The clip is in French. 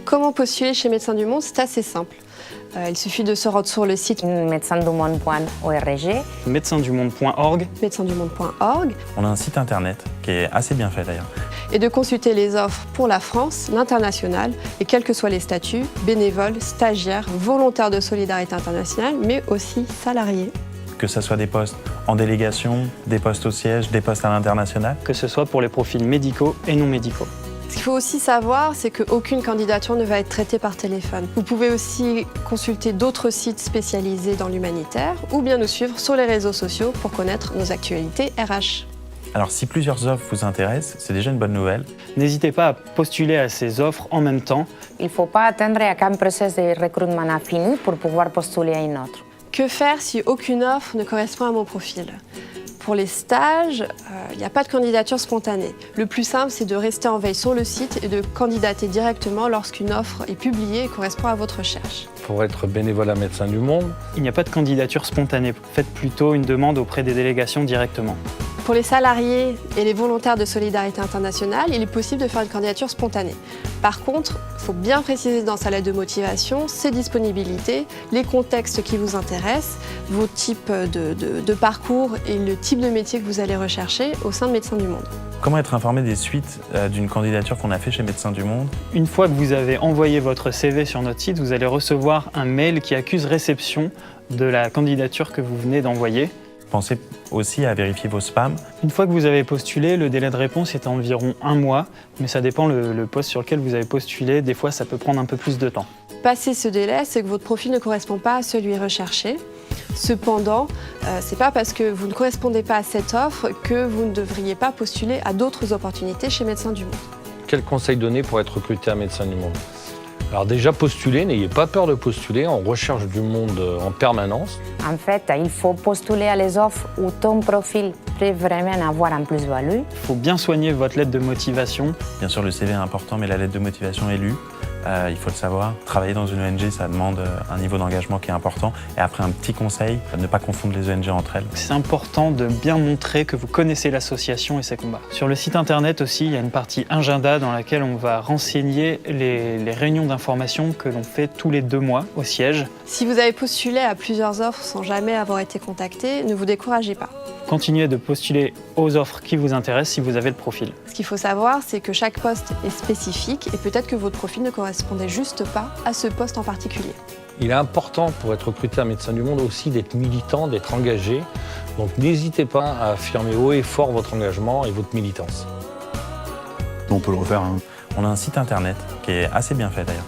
Comment postuler chez Médecins du Monde? C'est assez simple. Il suffit de se rendre sur le site médecindumonde.org, médecindumonde.org, médecindumonde.org On a un site internet qui est assez bien fait d'ailleurs. et de consulter les offres pour la France, l'international et quels que soient les statuts, bénévoles, stagiaires, volontaires de solidarité internationale, mais aussi salariés. Que ce soit des postes en délégation, des postes au siège, des postes à l'international. que ce soit pour les profils médicaux et non médicaux. Ce qu'il faut aussi savoir, c'est qu'aucune candidature ne va être traitée par téléphone. Vous pouvez aussi consulter d'autres sites spécialisés dans l'humanitaire ou bien nous suivre sur les réseaux sociaux pour connaître nos actualités RH. Alors si plusieurs offres vous intéressent, c'est déjà une bonne nouvelle. N'hésitez pas à postuler à ces offres en même temps. il ne faut pas attendre qu'un processus de recrutement a fini pour pouvoir postuler à une autre. Que faire si aucune offre ne correspond à mon profil? Pour les stages, il n'y a pas de candidature spontanée. Le plus simple, c'est de rester en veille sur le site et de candidater directement lorsqu'une offre est publiée et correspond à votre recherche. Pour être bénévole à Médecins du Monde, Il n'y a pas de candidature spontanée. Faites plutôt une demande auprès des délégations directement. Pour les salariés et les volontaires de solidarité internationale, il est possible de faire une candidature spontanée. Par contre, il faut bien préciser dans sa lettre de motivation ses disponibilités, les contextes qui vous intéressent, vos types de parcours et le type de métier que vous allez rechercher au sein de Médecins du Monde. Comment être informé des suites d'une candidature qu'on a fait chez Médecins du Monde? Une fois que vous avez envoyé votre CV sur notre site, vous allez recevoir un mail qui accuse réception de la candidature que vous venez d'envoyer. Pensez aussi à vérifier vos spams. Une fois que vous avez postulé, le délai de réponse est à environ 1 mois, mais ça dépend le poste sur lequel vous avez postulé. Des fois, ça peut prendre un peu plus de temps. Passé ce délai, c'est que votre profil ne correspond pas à celui recherché. Cependant, c'est pas parce que vous ne correspondez pas à cette offre que vous ne devriez pas postuler à d'autres opportunités chez Médecins du Monde. quel conseil donner pour être recruté à Médecins du Monde? Alors déjà, postulez, n'ayez pas peur de postuler, on recherche du monde en permanence. En fait, il faut postuler à les offres où ton profil peut vraiment avoir un plus-value. Il faut bien soigner votre lettre de motivation. Bien sûr, le CV est important, mais la lettre de motivation est lue. Il faut le savoir. Travailler dans une ONG, ça demande un niveau d'engagement qui est important. Et après, un petit conseil, ne pas confondre les ONG entre elles. C'est important de bien montrer que vous connaissez l'association et ses combats. Sur le site internet aussi, il y a une partie agenda dans laquelle on va renseigner les réunions d'information que l'on fait tous les 2 mois au siège. Si vous avez postulé à plusieurs offres sans jamais avoir été contacté, ne vous découragez pas. Continuez de postuler aux offres qui vous intéressent si vous avez le profil. Ce qu'il faut savoir, c'est que chaque poste est spécifique et peut-être que votre profil ne correspondait juste pas à ce poste en particulier. Il est important pour être recruté à Médecins du Monde aussi d'être militant, d'être engagé. Donc n'hésitez pas à affirmer haut et fort votre engagement et votre militance. On peut le refaire. On a un site internet qui est assez bien fait d'ailleurs.